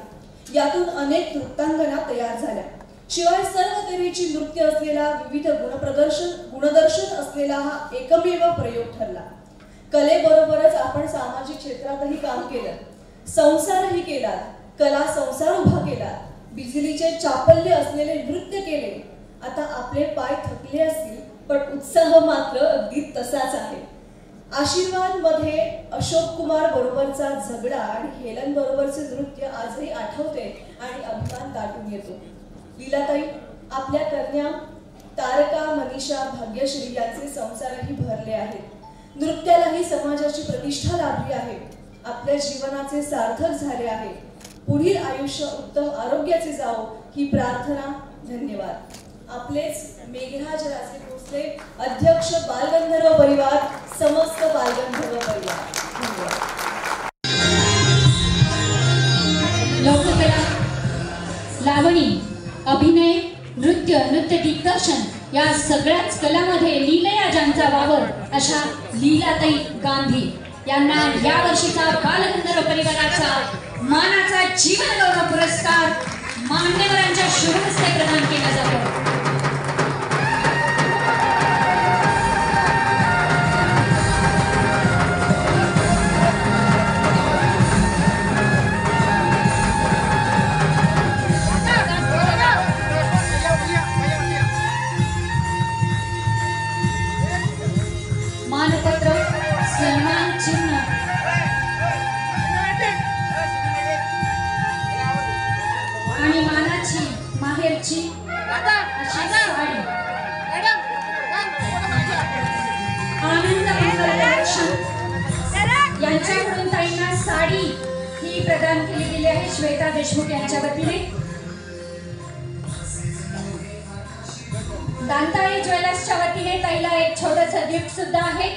यातून अनेक नृत्यांगना तयार झाल्या. शिवाय सर्व तऱ्हेची नृत्य असलेला, विविध गुणदर्शन असलेला हा एकमेव प्रयोग ठरला. कलेबरोबरच आपण सामाजिक क्षेत्रातही काम केलं, संसारही केला, कला संसार उभा केला, बिजलीचे चापल्य असलेले नृत्य केले. आता आपले पाय थकले असतील, पण उत्साह मात्र अगदी तसाच आहे. आशीर्वाद मध्ये अशोक कुमार बरोबरचा झगडा आणि हेलन बरोबरचे नृत्य आजही आठवते आणि अभिमान दाटून येतो. लीलाताई, आपल्या कन्या तारका, मनीषा, भाग्यश्री यांचे संसारही भरले आहेत. नृत्यालाही समाजाची प्रतिष्ठा लाभली आहे. आपल्या जीवनाचे सार्थक झाले आहे. पुढील आयुष्य उत्तम आरोग्याचे जावो ही प्रार्थना. धन्यवाद. आपलेच मेघराज राजे भोसले, अध्यक्ष बालगंधर्व परिवार, समस्त बालगंधर्व परिवार. धन्यवाद. लोककला, लावणी, अभिनय, नृत्य दिग्दर्शन या सगळ्याच कलामध्ये लीलया ज्यांचा वावर अशा लीलाताई गांधी यांना या वर्षीचा बालगंधर्व परिवाराचा मानाचा जीवन गौरव पुरस्कार मान्यवरांच्या शुभ हस्ते प्रदान केला जातो. मानपत्र, सन्मान चिन्ह आणि मानाची माहेरची अशी साडी. प्रदान केली गेली आहे श्वेता देशमुख यांच्या वतीने. दांताळे ज्वेलर्सच्या वतीने ताईला एक छोटंसं गिफ्ट सुद्धा आहे.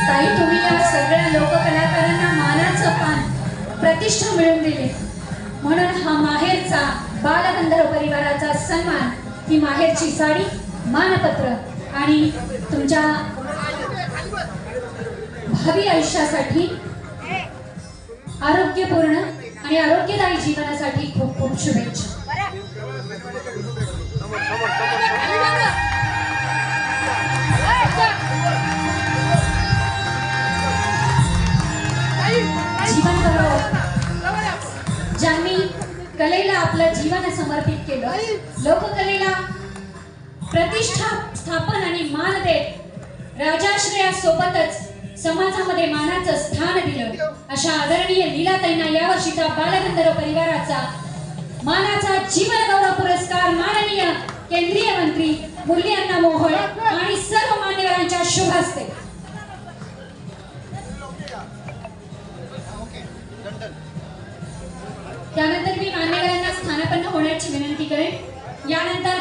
ताई, तुम्ही या सगळ्या लोककलाकारांना मानाचं पान प्रतिष्ठा मिळवून दिली, म्हणून हा माहेरचा बालगंधर्व परिवाराचा सन्मान, ही माहेरची साडी, मानपत्र आणि तुमच्या भावी आयुष्यासाठी आरोग्यपूर्ण आणि आरोग्यदायी जीवनासाठी खूप खूप शुभेच्छा. जीवन गौरव, ज्यांनी कलेला आपलं जीवन समर्पित केलं, लोककलेला प्रतिष्ठा स्थापन आणि मान देत राजाश्रयासोबतच समाजामध्ये मानाचं स्थान दिलं, अशा आदरणीय लीलाताईंना यावर्षीचा बालगंधर्व परिवाराचा मानाचा जीवन गौरव पुरस्कार माननीय केंद्रीय मंत्री मुरली अण्णा मोहोळ आणि सर्व मान्यवरांच्या शुभ हस्ते. त्यानंतर मी मान्यवरांना स्थानापन्न होण्याची विनंती करेन. यानंतर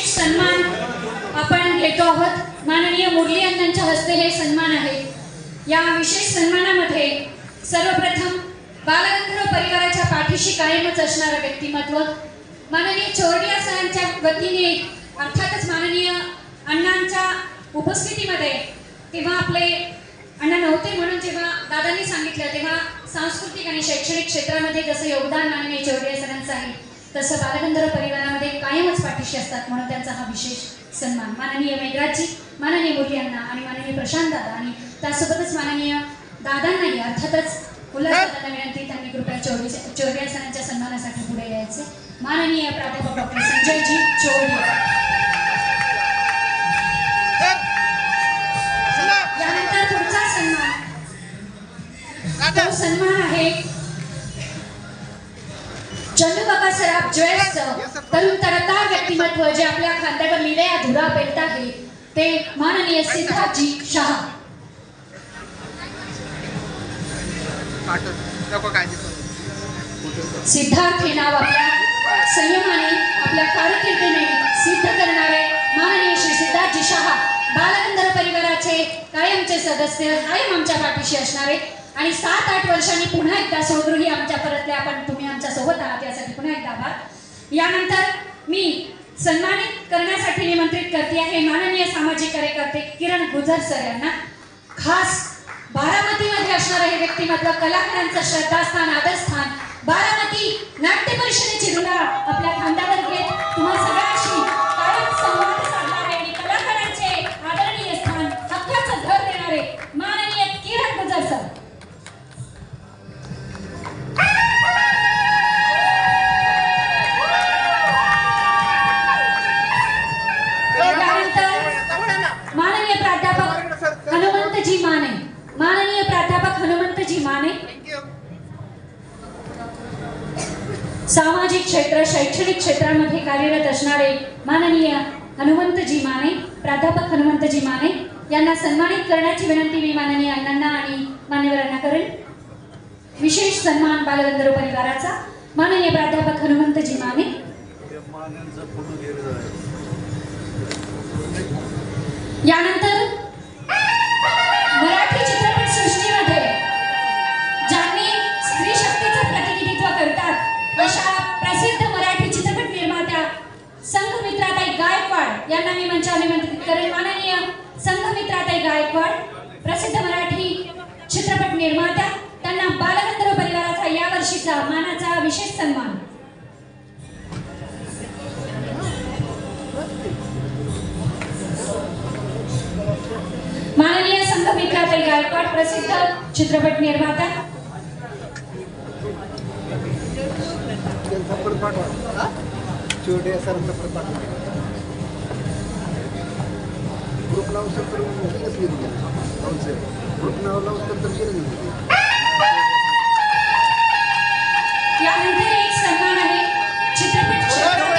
सन्मान आपण घेतो आहोत. माननीय मुरली अण्णांच्या हस्ते हे सन्मान आहे. या विशेष सन्मानामध्ये सर्वप्रथम बालगंधर्व परिवाराच्या पाठीशी कायमच असणारं व्यक्तिमत्व माननीय चोरडिया सरांच्या वतीने, अर्थातच माननीय अण्णांच्या उपस्थितीमध्ये, तेव्हा आपले अण्णा नव्हते म्हणून जेव्हा दादांनी सांगितलं तेव्हा सांस्कृतिक आणि शैक्षणिक क्षेत्रामध्ये जसं योगदान माननीय चोरडिया सरांचं आहे तसं बालगंधर्व परिवारामध्ये कायमच पाठीशी असतात, म्हणून त्यांचा हा विशेष सन्मान माननीय मेघराजजी, माननीय मुरली अण्णा आणि माननीय प्रशांत दादा आणि त्यासोबतच माननीय दादांनाही अर्थातच उल्हास दादांना विनंती, त्यांनी कृपया चोरडिया सरांच्या सन्मानासाठी पुढे यायचे. माननीय प्राध्यापक डॉक्टर संजयजी चोरडिया. यानंतर पुढचा सन्मान, तो सन्मान आहे चंदू काका सराफ ज्वेल्सचं तरुण तरतार व्यक्तिमत्व, जे आपल्या खांद्यावर लिहिलेला धुरा पेलत आहे, ते माननीय सिद्धार्थजी शहा. सिद्धार्थ हे नाव आपल्या संयमाने, आपल्या कारकिर्दीने सिद्ध करणारे माननीय श्री सिद्धार्थजी शहा, बालगंधर्व परिवाराचे कायमचे सदस्य, कायम आमच्या पाठीशी असणारे आणि 7-8 वर्षांनी पुन्हा एकदा सोडरूही आमच्या परतल्या, पण तुम्ही आमच्या सोबत आहात यासाठी पुन्हा एकदा आभार. यानंतर मी सन्मानित करण्यासाठी निमंत्रित करते आहे माननीय सामाजिक कार्यकर्ते किरण गुजर सर यांना. खास बारामतीमध्ये असणारे हे व्यक्तिमत्व, कलाकारांचं श्रद्धास्थान, आदरस्थान, बारामती नाट्य परिषदेची धुरा आपल्या खांद्यावर घेत तुम्हा सगळ्यांशी कायम संवाद साधणारे आणि कलाकारांचे आदरणीय स्थान, हक्काचं घर देणारे माननीय किरण गुजर सर. माननीय प्राध्यापक हनुमंतजी माने, माननीय प्राध्यापक हनुमंतजी माने, सामाजिक क्षेत्र, शैक्षणिक क्षेत्रामध्ये कार्यरत असणारे माननीय हनुमंतजी माने, प्राध्यापक हनुमंतजी माने यांना सन्मानित करण्याची विनंती मी माननीय अण्णांना आणि मान्यवरांना करेन. विशेष सन्मान बालगंधर्व परिवाराचा माननीय प्राध्यापक हनुमंतजी माने. यानंतर मराठी चित्रपट सृष्टीमध्ये ज्यांनी स्त्री शक्तीचं प्रतिनिधित्व करतात अशा प्रसिद्ध मराठी चित्रपट निर्मात्या संघमित्राताई गायकवाड यांना मी मंचावर निमंत्रित करेन. माननीय संघमित्राताई गायकवाड, प्रसिद्ध मराठी चित्रपट निर्मात्या, त्यांना बालगंधर्व परिवाराचा यावर्षीचा मानाचा विशेष सन्मान. माननीय संघमित्राताई गायकवाड, प्रसिद्ध चित्रपट निर्माता. यानंतर एक सन्मान आहे चित्रपट क्षेत्र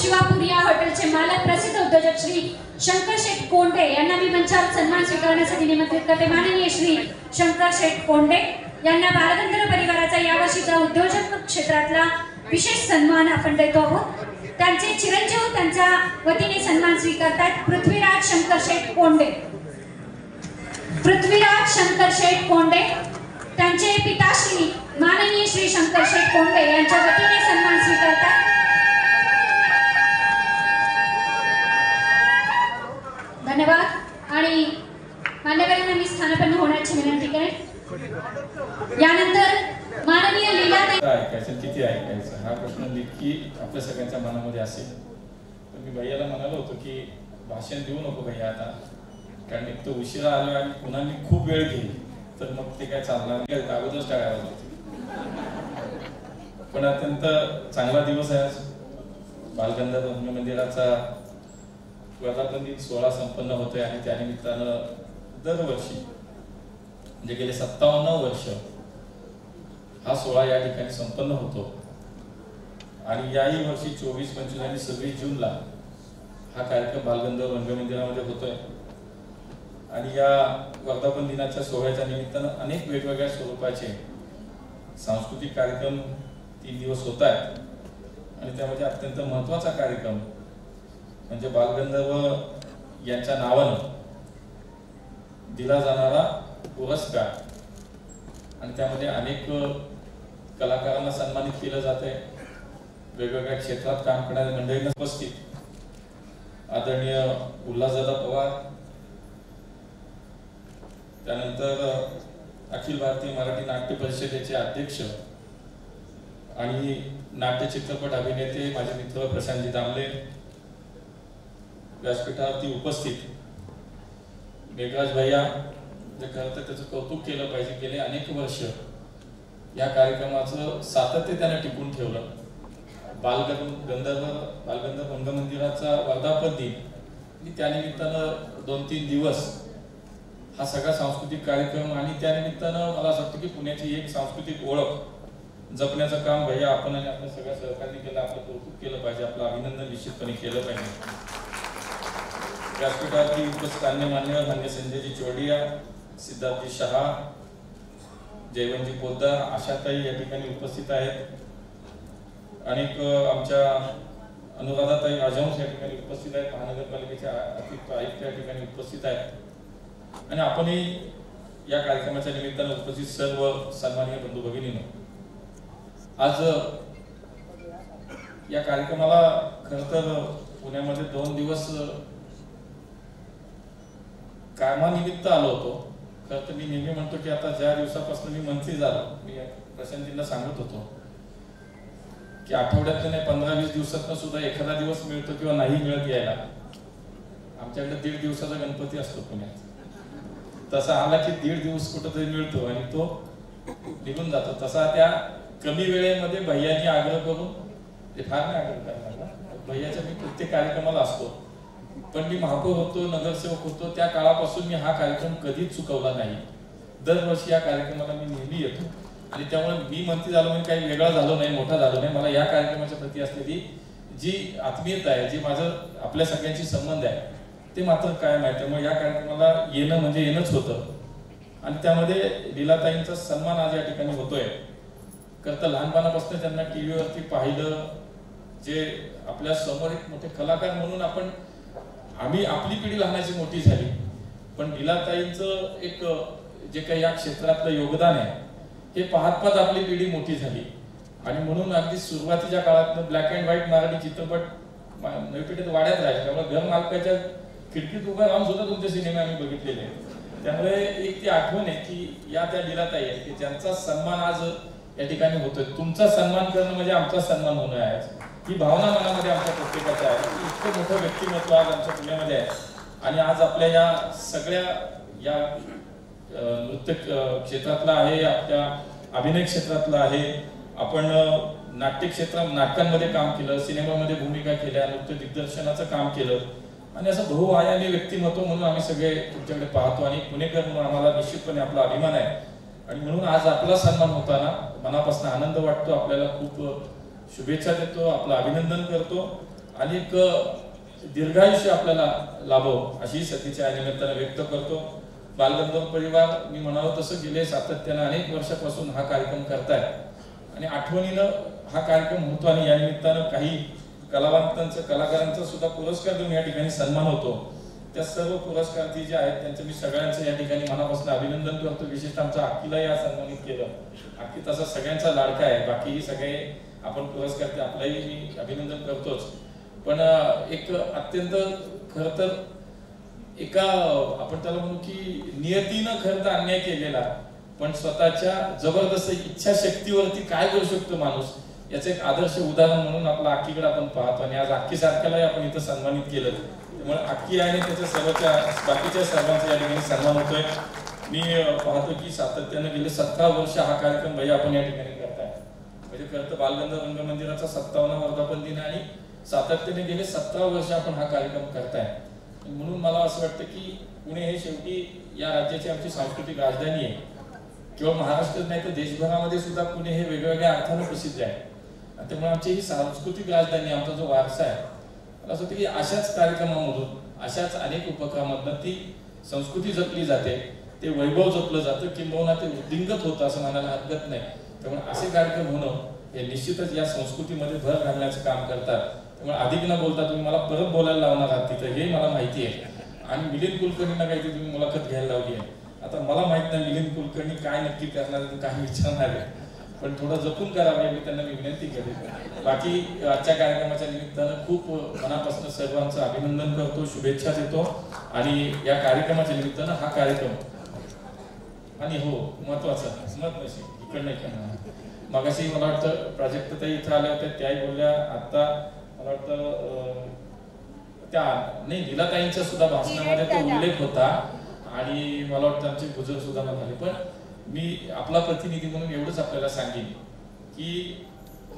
शिवापूर या हॉटेलचे मालक प्रसिद्ध उद्योजक श्री शंकर शेठ कोंडे यांना मी मंचावर सन्मान स्वीकारण्यासाठी निमंत्रित करते. माननीय श्री शंकर शेठ कोंडे यांना बालगंधर्व परिवाराचा यावर्षीचा उद्योजक क्षेत्रातला विशेष सन्मान आपण देतो आहोत. त्यांचे चिरंजीव त्यांच्या वतीने सन्मान स्वीकारतात. पृथ्वीराज शंकर शेठ कोंडे. पृथ्वीराज शंकर शेठ कोंडे त्यांचे पिताश्री माननीय श्री शंकर शेठ कोंडे यांच्या वतीने सन्मान स्वीकारतात. धन्यवाद. आणि मान्यवरांना मी स्थानापन्न होण्याची विनंती करेन. यानंतर माननीय लीलाताई. ऐकायचं किती ऐकायचं हा प्रश्न नक्की आपल्या सगळ्यांच्या मनामध्ये असेल. पण मी भैयाला म्हणालो होतो की भाषण देऊ नको भैया आता, कारण एक तर उशिरा आलो आणि पुन्हा मी खूप वेळ घेईल तर मग ते काय चालणार नाही, अगोदरच टाळायला होते. पण अत्यंत चांगला दिवस आहे आज. बालगंधर्व रंगमंदिराचा वर्धापन दिन सोहळा संपन्न होतोय आणि त्यानिमित्तानं दरवर्षी म्हणजे गेले 57 वर्ष हा सोहळा या ठिकाणी संपन्न होतो. आणि याही वर्षी 24, 25 आणि 26 जूनला हा कार्यक्रम बालगंधर्व रंगमंदिरामध्ये होतोय. आणि या वर्धापन दिनाच्या सोहळ्याच्या निमित्तानं अनेक वेगवेगळ्या स्वरूपाचे सांस्कृतिक कार्यक्रम 3 दिवस होत आहेत. आणि त्यामध्ये अत्यंत महत्त्वाचा कार्यक्रम म्हणजे बालगंधर्व यांच्या नावानं दिला जाणारा पुरस्कार. आणि त्यामध्ये अनेक कलाकारांना सन्मानित केलं जाते. वेगवेगळ्या क्षेत्रात काम करणाऱ्या मंडळींना उपस्थित आदरणीय उल्हासदादा पवार, त्यानंतर अखिल भारतीय मराठी नाट्य परिषदेचे अध्यक्ष आणि नाट्य चित्रपट अभिनेते माझे मित्र प्रशांतजी दामले व्यासपीठावरती उपस्थित. मेघराज भैया जे खरं तर त्याचं कौतुक केलं पाहिजे. गेले अनेक वर्ष या कार्यक्रमाचं सातत्य त्याने टिकून ठेवलं. बालगंधर्व रंगमंदिराचा वर्धापन दिन आणि त्यानिमित्तानं 2-3 दिवस हा सगळा सांस्कृतिक कार्यक्रम आणि त्यानिमित्तानं मला असं वाटतं की पुण्याची एक सांस्कृतिक ओळख जपण्याचं काम भैया आपण आणि आपल्या सगळ्या सहकार्याने केलं. आपलं कौतुक केलं पाहिजे, आपलं अभिनंदन निश्चितपणे केलं पाहिजे. व्यासपीठावरती उपस्थित अन्य मान्यवर मान्य संजयजी चोडिया, सिद्धार्थजी शहा, जयवंतजी पोद्दार, आशाताई या ठिकाणी उपस्थित आहेत. अनेक आमच्या अनुराधाताई राजहंस या ठिकाणी उपस्थित आहेत. महानगरपालिकेच्या अतिरिक्त आयुक्त या ठिकाणी उपस्थित आहेत. आणि आपणही या कार्यक्रमाच्या निमित्तानं उपस्थित सर्व सन्माननीय बंधू भगिनींनो, आज या कार्यक्रमाला खरं तर पुण्यामध्ये 2 दिवस कामानिमित्त आलो होतो. खरं तर मी नेहमी म्हणतो की आता ज्या दिवसापासून मी मंत्री झालो, मी प्रशांतजींना सांगत होतो की आठवड्यातून 15-20 दिवसातनं सुद्धा एखादा दिवस मिळतो किंवा नाही मिळत यायला. आमच्याकडे 1.5 दिवसाचा गणपती असतो पुण्यात. तसा आला की 1.5 दिवस कुठंतरी मिळतो आणि तो निघून जातो. तसा त्या कमी वेळेमध्ये भैयानी आग्रह करून, ते फार नाही आग्रह करायला, भैयाच्या मी प्रत्येक कार्यक्रमाला असतो. पण मी महापौर होतो, नगरसेवक होतो, त्या काळापासून मी हा कार्यक्रम कधीच चुकवला नाही. दरवर्षी या कार्यक्रमाला मी नेहमी येतो. आणि त्यामुळे मी मंत्री झालो म्हणजे काही वेगळा झालो नाही, मोठा झालो नाही. मला या कार्यक्रमाच्या प्रती असलेली जी आत्मीयता आहे, जी माझं आपल्या सगळ्यांशी संबंध आहे, ते मात्र कायम आहे. त्यामुळे या कार्यक्रमाला येणं म्हणजे येणंच होतं. आणि त्यामध्ये लीलाताईंचा सन्मान आज या ठिकाणी होतोय. खरं तर लहानपणापासून त्यांना टीव्हीवरती पाहिलं, जे आपल्या समोर एक मोठे कलाकार म्हणून आम्ही आपली पिढी लहानाची मोठी झाली. पण लीलाताईंचं एक जे काही या क्षेत्रातलं योगदान आहे हे पाहत आपली पिढी मोठी झाली. आणि म्हणून अगदी सुरुवातीच्या काळात ब्लॅक अँड व्हाईट मराठी चित्रपट नवी पेठेत वाड्यात राहायचे. त्यामुळे घर मालकाच्या खिडकीत उभा राहून सुद्धा तुमचे सिनेमे आम्ही बघितलेले आहेत. त्यामुळे एक ती आठवण आहे की या त्या लीलाताई आहेत की ज्यांचा सन्मान आज या ठिकाणी होतोय. तुमचा सन्मान करणं म्हणजे आमचा सन्मान होणं आहे. ही भावना मनामध्ये आमच्या प्रत्येकाच्या आहे. इतकं मोठं व्यक्तिमत्व आज आमच्या पुण्यामध्ये आहे. आणि आज आपल्या या सगळ्या या नृत्य क्षेत्रातला आहे, आपल्या अभिनय क्षेत्रातला आहे. आपण नाट्य क्षेत्रात नाटकांमध्ये काम केलं, सिनेमामध्ये भूमिका केल्या, नृत्य दिग्दर्शनाचं काम केलं. आणि असं बहुआयामी व्यक्तिमत्व म्हणून आम्ही सगळे तुमच्याकडे पाहतो. आणि पुणेकर म्हणून आम्हाला निश्चितपणे आपला अभिमान आहे. आणि म्हणून आज आपला सन्मान होताना मनापासून आनंद वाटतो. आपल्याला खूप शुभेच्छा देतो, आपलं अभिनंदन करतो. आणि एक दीर्घायुष्य आपल्याला लाभो अशी सतीच्या निमित्तानं व्यक्त करतो. बालगंधर्व परिवार मी म्हणालो तसं गेले सातत्यानं अनेक वर्षापासून हा कार्यक्रम करताय आणि आठवणीनं हा कार्यक्रम होतो आणि या निमित्तानं काही कलाकारांचा सुद्धा पुरस्कार देऊन या ठिकाणी सन्मान होतो. त्या सर्व पुरस्कारार्थी जे आहेत त्यांचं मी सगळ्यांचं या ठिकाणी मनापासून अभिनंदन करतो. विशेषतः आमचा अक्कीला या सन्मानित केलं. अक्की तसा सगळ्यांचा लाडका आहे. बाकीही सगळे आपण पुरस्कार आपलाही मी अभिनंदन करतोच. पण एक अत्यंत खरं तर एका आपण त्याला म्हणू की नियतीनं खरं तर अन्याय केलेला पण स्वतःच्या जबरदस्त इच्छाशक्तीवरती काय करू शकतो माणूस याचं एक आदर्श उदाहरण म्हणून आपला अक्कीकडे आपण पाहतो. आणि आज अक्की सारख्यालाही आपण इथं सन्मानित केलं. त्यामुळे अक्की आहे त्याच्या सर्वच्या बाकीच्या सर्वांचा या ठिकाणी सन्मान होतोय. मी पाहतो की सातत्यानं गेले 17 वर्ष हा कार्यक्रम भैया आपण या ठिकाणी करताय. म्हणजे खरं तर बालगंधर्व रंगमंदिराचा 57वा वर्धापन दिन आणि सातत्याने गेले 17 वर्ष आपण हा कार्यक्रम करताय. म्हणून मला असं वाटतं की पुणे हे शेवटी या राज्याची आमची सांस्कृतिक राजधानी आहे. केवळ महाराष्ट्रात नाही तर देशभरामध्ये सुद्धा पुणे हे वेगवेगळ्या अर्थानं प्रसिद्ध आहे. त्यामुळे आमची ही सांस्कृतिक राजधानी आमचा जो वारसा आहे मला असं वाटतं की अशाच कार्यक्रमामधून अशाच अनेक उपक्रमांमधून ती संस्कृती जपली जाते. ते वैभव जपलं जातं किंबहुना ते वृद्धिंगत होतं असं म्हणायला हरकत नाही. त्यामुळे असे कार्यक्रम होणं हे निश्चितच या संस्कृतीमध्ये भर घालण्याचं काम करतात. त्यामुळे अधिक न बोलता तुम्ही मला परत बोलायला लावणार आहात तिथं हे मला माहिती आहे. आणि मिलिंद कुलकर्णींना काहीतरी तुम्ही मुलाखत घ्यायला लावली आहे. आता मला माहित नाही मिलिंद कुलकर्णी काय नक्की करणार काय विचारणार आहे पण थोडं जपून करावे मी त्यांना विनंती करेन. बाकी आजच्या कार्यक्रमाच्या निमित्तानं खूप मनापासून सर्वांचं अभिनंदन करतो, शुभेच्छा देतो. आणि या कार्यक्रमाच्या निमित्तानं हा कार्यक्रम आणि हो महत्वाचं मत नशी इकडं नाही करणार. मगाशी मला वाटतं प्राजक्ताताई इथं आल्या होत्या त्याही बोलल्या. आता मला वाटतं त्या नाही लीलाताईंच्या सुद्धा भाषणामध्ये तो उल्लेख होता आणि मला वाटतं आमचे गुजर सुद्धा झाले. पण मी आपला प्रतिनिधी म्हणून एवढंच आपल्याला सांगेन की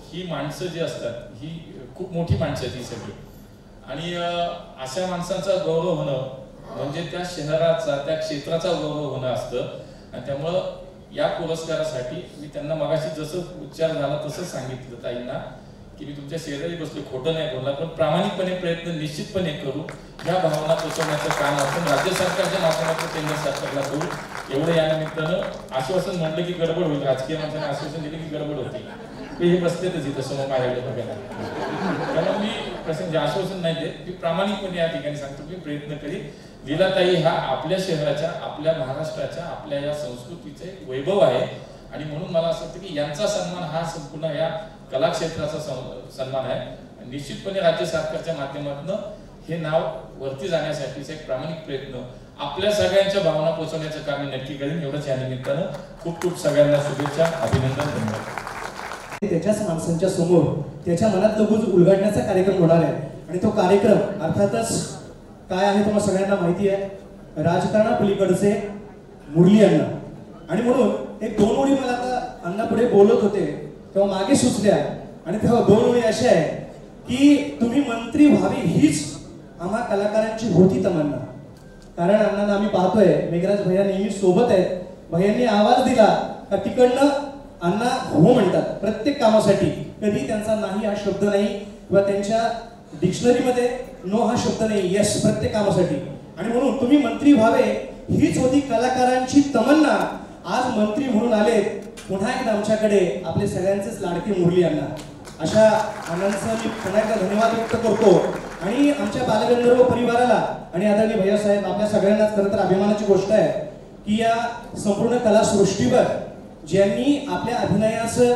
ही माणसं जी असतात ही खूप मोठी माणसं आहेत ही सगळी. आणि अशा माणसांचा गौरव होणं म्हणजे त्या शहराचा त्या क्षेत्राचा गौरव होणं असतं. आणि त्यामुळं या पुरस्कारासाठी मी त्यांना मगाशी जसं उच्चार झाला तसं सांगितलं ताईंना की मी तुमच्या शेजारी बसलो, खोटं नाही बोलला पण प्रामाणिकपणे प्रयत्न निश्चितपणे करू. या भावना पोचवण्याचं काम आपण राज्य सरकारच्या माध्यमातून केंद्र सरकारला करू. एवढं या निमित्तानं आश्वासन म्हटलं की गडबड होईल. राजकीय माणसाने आश्वासन दिले की गडबड होते. हे बसतेच इथं समोर माझ्याकडे बघायला. त्यामुळे मी प्रसंग आश्वासन नाही देत. मी प्रामाणिकपणे या ठिकाणी सांगतो की प्रयत्न करीन. लीलाताई हा आपल्या शहराच्या आपल्या महाराष्ट्राच्या आपल्या या संस्कृतीचे वैभव आहे. आणि म्हणून मला असं वाटतं की यांचा सन्मान हा संपूर्ण या कला क्षेत्राचा सन्मान आहे. निश्चितपणे राज्य सरकारच्या माध्यमातून हे नाव वरती जाण्यासाठीचा एक प्रामाणिक प्रयत्न आपल्या सगळ्यांच्या भावना पोहोचवण्याचं काम मी नक्की करेन. एवढंच या निमित्तानं खूप खूप सगळ्यांना शुभेच्छा, अभिनंदन, धन्यवाद. त्याच्याच माणसांच्या समोर त्याच्या मनातलं गुज उलगडण्याचा कार्यक्रम होणार आहे. आणि तो कार्यक्रम अर्थातच काय आहे तुम्हाला सगळ्यांना माहिती आहे, राजकारणापलीकडचे मुरली अण्णा. आणि म्हणून एक 2 ओळी मला आता अण्णा पुढे बोलत होते तेव्हा मागे सुचल्या. आणि तेव्हा 2 ओळी अशा आहे की तुम्ही मंत्री व्हावी हीच आम्हा कलाकारांची होती तमन्ना. कारण अण्णांना आम्ही पाहतोय मेघराज भैया नेहमी सोबत आहेत. भैयांनी आवाज दिला का तिकडनं अण्णा हो म्हणतात प्रत्येक कामासाठी. कधी त्यांचा नाही हा शब्द नाही किंवा त्यांच्या डिक्शनरीमध्ये नो हा शब्द नाही, यस प्रत्येक कामासाठी. आणि म्हणून तुम्ही मंत्री व्हावे हीच होती कलाकारांची तमन्ना. आज मंत्री म्हणून आले पुन्हा एकदा आमच्याकडे आपले सगळ्यांचेच लाडके मुरली अण्णा. अशा अण्णांचा मी पुन्हा एकदा धन्यवाद व्यक्त करतो. आणि आमच्या बालगंधर्व परिवाराला आणि आदरणीय भैयासाहेब आपल्या सगळ्यांनाच खरं तर अभिमानाची गोष्ट आहे की या संपूर्ण कलासृष्टीवर ज्यांनी आपल्या अभिनयाचं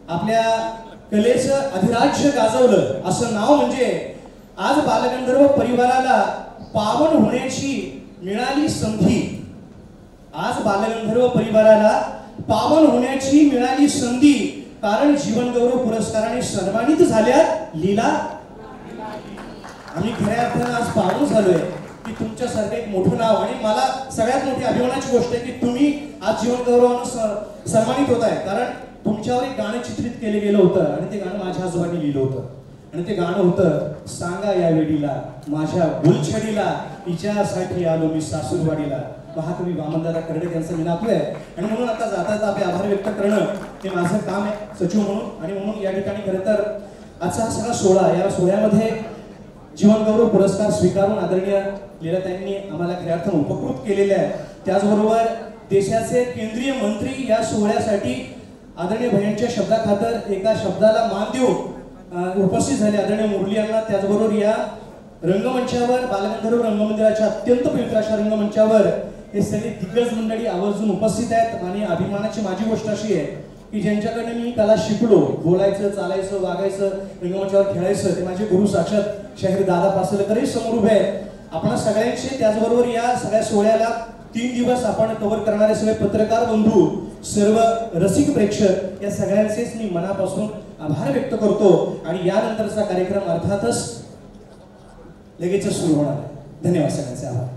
आपल्या कलेचं अधिराज्य गाजवलं असं नाव म्हणजे आज बालगंधर्व परिवाराला पावन होण्याची मिळाली संधी. आज बालगंधर्व परिवाराला पावन होण्याची मिळाली संधी. कारण जीवनगौरव पुरस्काराने सन्मानित झाल्यात लीला. आम्ही खऱ्या अर्थानं आज पावन झालोय की तुमच्यासारखं एक मोठं नाव. आणि मला सगळ्यात मोठी अभिमानाची गोष्ट आहे की तुम्ही आज जीवनगौरवानं सन्मानित होत आहे. कारण तुमच्यावर एक गाणं चित्रित केलं गेलं होतं आणि ते गाणं माझ्या आजोबांनी लिहिलं होतं. आणि ते गाणं होतं, सांगा या वेळीला माझ्या गुलछडीला तिच्यासाठी आलो मी सासूरवाडीला. महाकवी वामनदादा कर्डक यांचं मी नातू आहे. आणि म्हणून आता जाता आपले आभार व्यक्त करणं हे माझं काम आहे सचिव म्हणून. आणि म्हणून या ठिकाणी खरं तर आजचा हा सगळा सोहळा, या सोहळ्यामध्ये जीवनगौरव पुरस्कार स्वीकारून आदरणीय लीलाताईंनी आम्हाला खऱ्या अर्थानं उपकृत केलेले आहे. त्याचबरोबर देशाचे केंद्रीय मंत्री या सोहळ्यासाठी आदरणीय भैयांच्या शब्दाखातर एका शब्दाला मान देऊन उपस्थित झाले आदरणीय मुरली यांना. त्याचबरोबर या रंगमंचावर बालगंधर्व रंगमंदिराच्या अत्यंत पवित्र अशा रंगमंचावर हे सगळे दिग्गज मंडळी आवर्जून उपस्थित आहेत. आणि अभिमानाची माझी गोष्ट अशी आहे की ज्यांच्याकडनं मी कला शिकलो, बोलायचं, चालायचं, वागायचं, रंगमंचावर खेळायचं, ते माझे गुरु साक्षात शाहीर दादा पासलकर समोर उभे आहेत. आपण सगळ्यांचे त्याचबरोबर या सगळ्या सोहळ्याला 3 दिवस आपण कव्हर करणारे सगळे पत्रकार बंधू, सर्व रसिक प्रेक्षक या सगळ्यांचेच मी मनापासून आभार व्यक्त करतो. आणि यानंतरचा कार्यक्रम अर्थातच लगेच सुरू होणार आहे. धन्यवाद सगळ्यांचे, आभार.